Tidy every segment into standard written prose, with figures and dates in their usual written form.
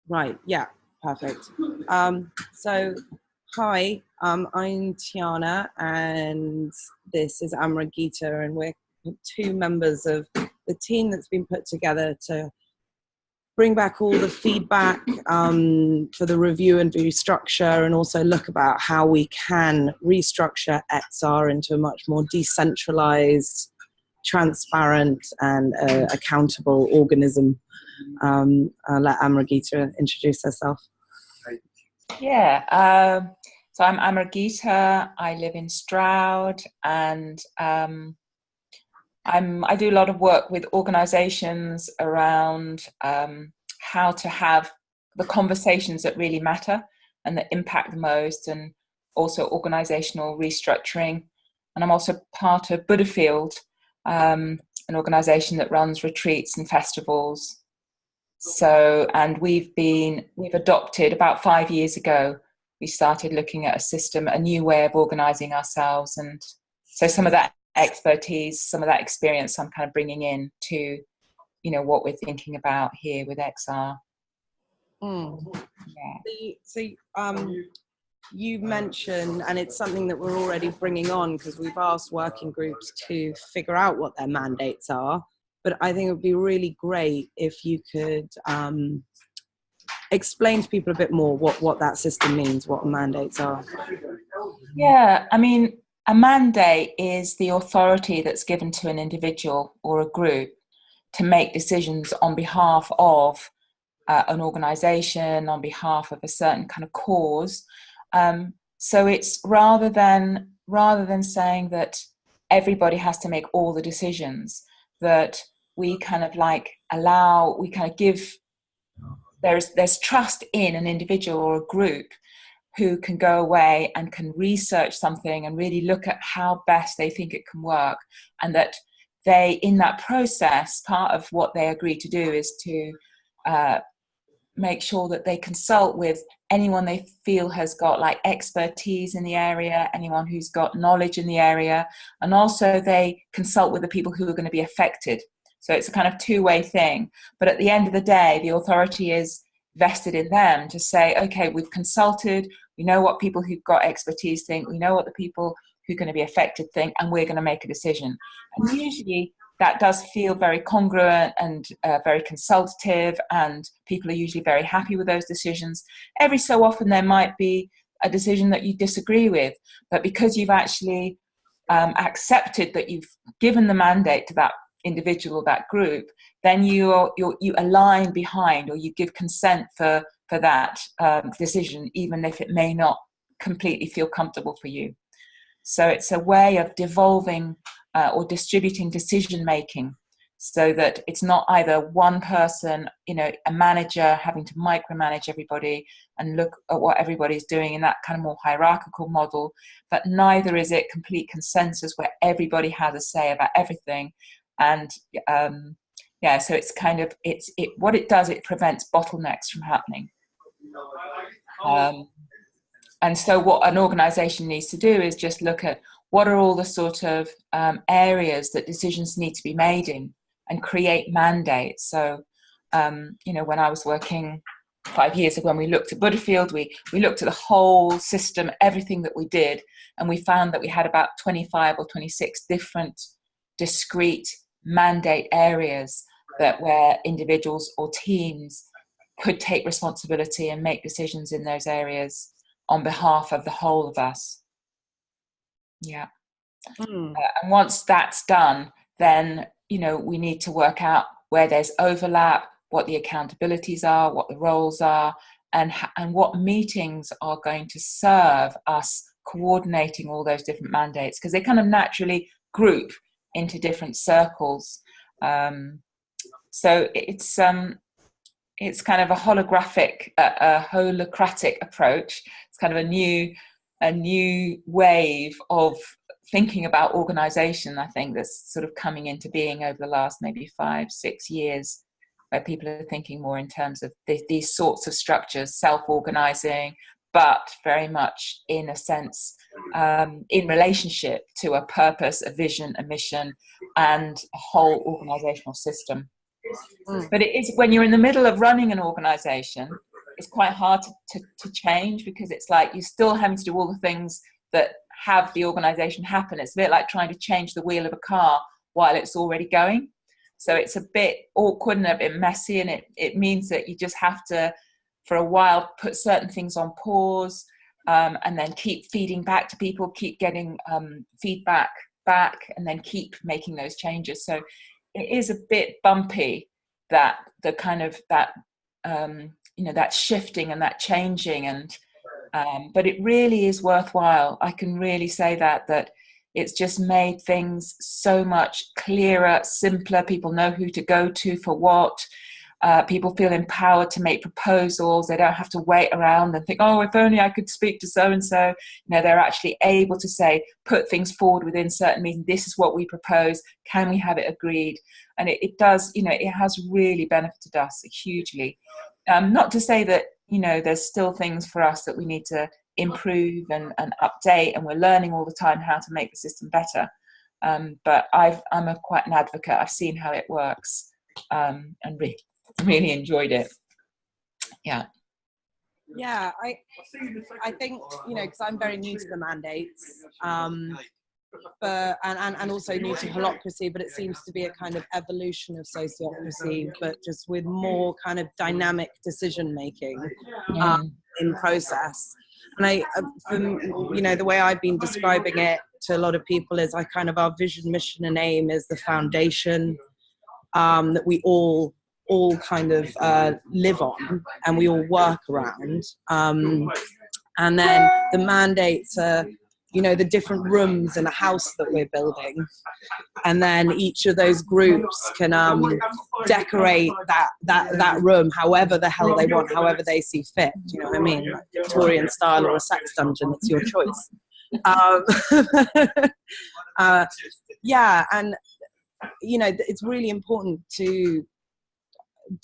Right, yeah, perfect. So, hi, I'm Tiana, and this is Amragita, and we're two members of the team that's been put together to bring back all the feedback for the review and restructure, and also look about how we can restructure XR into a much more decentralized, transparent, and accountable organism. I'll let Amragita introduce herself. Yeah, so I'm Amragita. I live in Stroud, and I do a lot of work with organisations around how to have the conversations that really matter and that impact the most, and also organisational restructuring. And I'm also part of Buddhafield, an organisation that runs retreats and festivals. So, and we've adopted about 5 years ago, we started looking at a system, a new way of organising ourselves. And so some of that expertise, some of that experience I'm kind of bringing in to, what we're thinking about here with XR. Yeah. So you mentioned, and it's something that we're already bringing on because we've asked working groups to figure out what their mandates are. But I think it would be really great if you could explain to people a bit more what that system means, what mandates are. Yeah, I mean, a mandate is the authority that's given to an individual or a group to make decisions on behalf of an organisation, on behalf of a certain kind of cause. So it's rather than saying that everybody has to make all the decisions, that we kind of give, there's trust in an individual or a group who can go away and can research something and really look at how best they think it can work, and that they, in that process, part of what they agree to do is to make sure that they consult with anyone they feel has got like expertise in the area, anyone who's got knowledge in the area, and also they consult with the people who are going to be affected. So it's a kind of two-way thing. But at the end of the day, the authority is vested in them to say, okay, we've consulted, we know what people who've got expertise think, we know what the people who are going to be affected think, and we're going to make a decision. And usually that does feel very congruent and very consultative, and people are usually very happy with those decisions. Every so often there might be a decision that you disagree with, but because you've actually accepted that you've given the mandate to that individual or that group, then you align behind, or you give consent for that decision, even if it may not completely feel comfortable for you. So it's a way of devolving or distributing decision making, so that it's not either one person, a manager having to micromanage everybody and look at what everybody's doing in that kind of more hierarchical model, but neither is it complete consensus where everybody has a say about everything. And so it's kind of what it does, it prevents bottlenecks from happening. And so what an organization needs to do is just look at what are all the sort of areas that decisions need to be made in, and create mandates. So, when I was working 5 years ago, when we looked at Buddhafield, we looked at the whole system, everything that we did, and we found that we had about 25 or 26 different discrete mandate areas where individuals or teams could take responsibility and make decisions in those areas on behalf of the whole of us. Yeah. And once that's done, then, we need to work out where there's overlap, what the accountabilities are, what the roles are, and what meetings are going to serve us coordinating all those different mandates, because they kind of naturally group into different circles. So it's kind of a holocratic approach. It's kind of a new wave of thinking about organization, I think, that's sort of coming into being over the last maybe 5-6 years, where people are thinking more in terms of these sorts of structures, self-organizing, but very much in a sense in relationship to a purpose, a vision, a mission, and a whole organizational system. But it is when you're in the middle of running an organization, it's quite hard to change, because it's like you're still having to do all the things that have the organisation happen. It's a bit like trying to change the wheel of a car while it's already going. So it's a bit awkward and a bit messy, and it means that you just have to, for a while, put certain things on pause, and then keep feeding back to people, keep getting feedback back, and then keep making those changes. So it is a bit bumpy, that the kind of that that shifting and that changing, and but it really is worthwhile. I can really say that it's just made things so much clearer, simpler. People know who to go to for what. People feel empowered to make proposals. They don't have to wait around and think, oh, if only I could speak to so-and-so. They're actually able to say, put things forward within certain meetings. This is what we propose. Can we have it agreed? And it does, it has really benefited us hugely. Not to say that, there's still things for us that we need to improve and update, and we're learning all the time how to make the system better. But I'm quite an advocate. I've seen how it works, and really enjoyed it. Yeah I think because I'm very new to the mandates, but and also new to holocracy, but it seems to be a kind of evolution of sociocracy, but just with more kind of dynamic decision making in process. And the way I've been describing it to a lot of people is our vision, mission and aim is the foundation that we all kind of live on and we all work around, and then the mandates are the different rooms in a house that we're building, and then each of those groups can decorate that room however the hell they want, however they see fit. Do you know what I mean? Like Victorian style or a sex dungeon, it's your choice. And it's really important to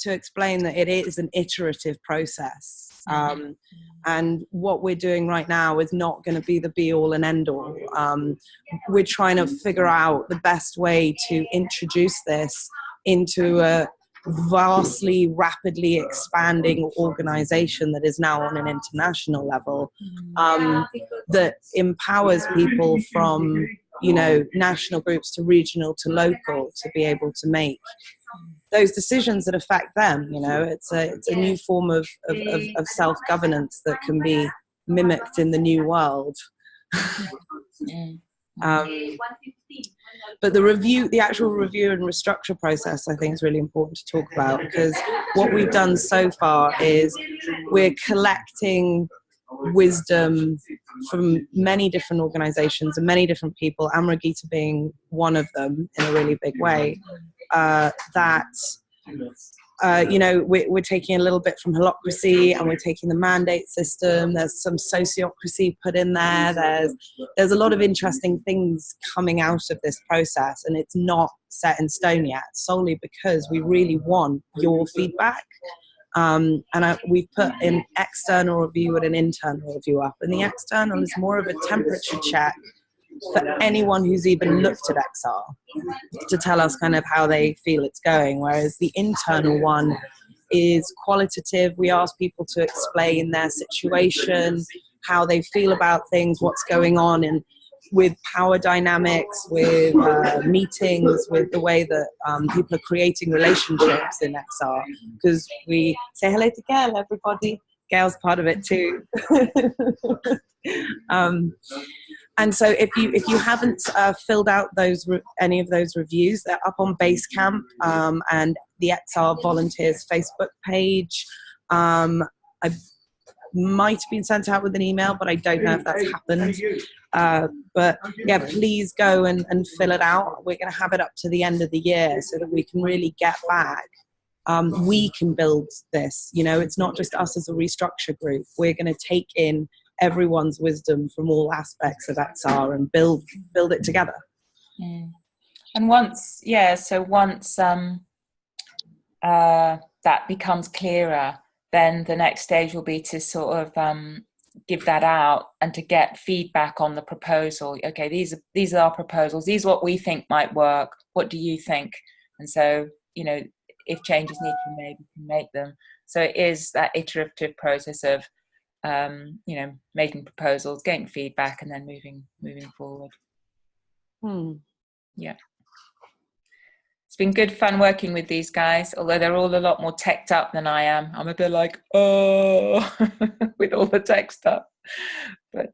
explain that it is an iterative process, and what we're doing right now is not going to be the be all and end all. We're trying to figure out the best way to introduce this into a vastly, rapidly expanding organization that is now on an international level, that empowers people from national groups to regional to local to be able to make those decisions that affect them. It's a new form of self-governance that can be mimicked in the new world. But the actual review and restructure process, I think, is really important to talk about, because what we've done so far is we're collecting wisdom from many different organizations and many different people, Amragita being one of them in a really big way, we're taking a little bit from holocracy, and we're taking the mandate system. There's some sociocracy put in there. There's a lot of interesting things coming out of this process, and it's not set in stone yet, solely because we really want your feedback. We've put an external review and an internal review up, and the external is more of a temperature check for anyone who's even looked at XR to tell us kind of how they feel it's going, whereas the internal one is qualitative. We ask people to explain their situation, how they feel about things, what's going on, and with power dynamics, with meetings, with the way that people are creating relationships in XR, because we say hello to Gail, everybody. Gail's part of it too. And so if you haven't filled out any of those reviews, they're up on Basecamp and the XR Volunteers Facebook page. I might have been sent out with an email, but I don't know if that's happened. But yeah, please go and fill it out. We're going to have it up to the end of the year so that we can really get back. We can build this. It's not just us as a Restructure group. We're going to take in everyone's wisdom from all aspects of XR and build it together. And once that becomes clearer, then the next stage will be to sort of give that out and to get feedback on the proposal. Okay, these are our proposals. These are what we think might work. What do you think? And so, if changes need to be made, we can make them. So it is that iterative process of making proposals, getting feedback, and then moving forward. Yeah. It's been good fun working with these guys, although they're all a lot more teched up than I am. I'm a bit like, oh, with all the tech stuff. But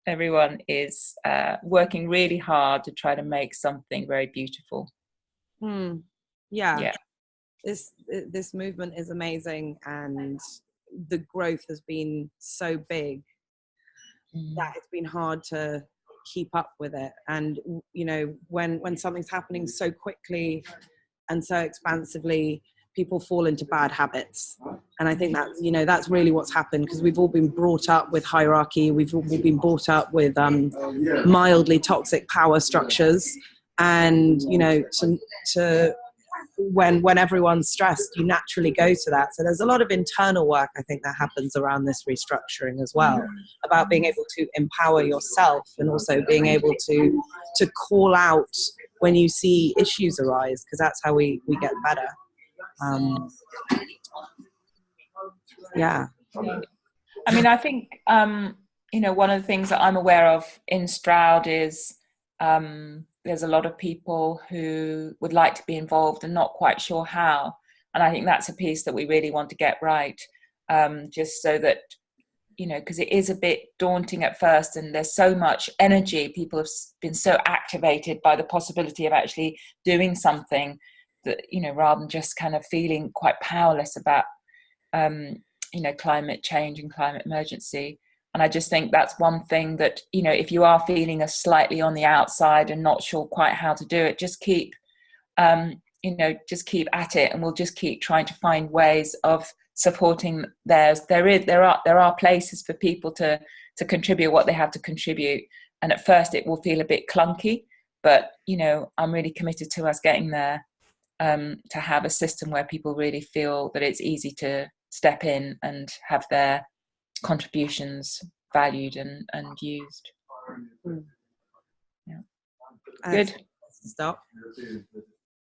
everyone is working really hard to try to make something very beautiful. Yeah. This movement is amazing, and the growth has been so big that it's been hard to keep up with it. And when something's happening so quickly and so expansively, people fall into bad habits. And I think that's really what's happened, because we've all been brought up with hierarchy, we've all been brought up with mildly toxic power structures, and when everyone's stressed, you naturally go to that. So there's a lot of internal work, I think, that happens around this restructuring as well, about being able to empower yourself, and also being able to call out when you see issues arise, because that's how we get better. I mean, I think one of the things that I'm aware of in Stroud is there's a lot of people who would like to be involved and not quite sure how. And I think that's a piece that we really want to get right, just so that, because it is a bit daunting at first, and there's so much energy. People have been so activated by the possibility of actually doing something that, rather than just kind of feeling quite powerless about, climate change and climate emergency. And I just think that's one thing that, if you are feeling slightly on the outside and not sure quite how to do it, just keep, just keep at it, and we'll just keep trying to find ways of supporting theirs. There are places for people to contribute what they have to contribute. And at first it will feel a bit clunky, but, I'm really committed to us getting there, to have a system where people really feel that it's easy to step in and have their contributions valued and used. Yeah. Good. Stop.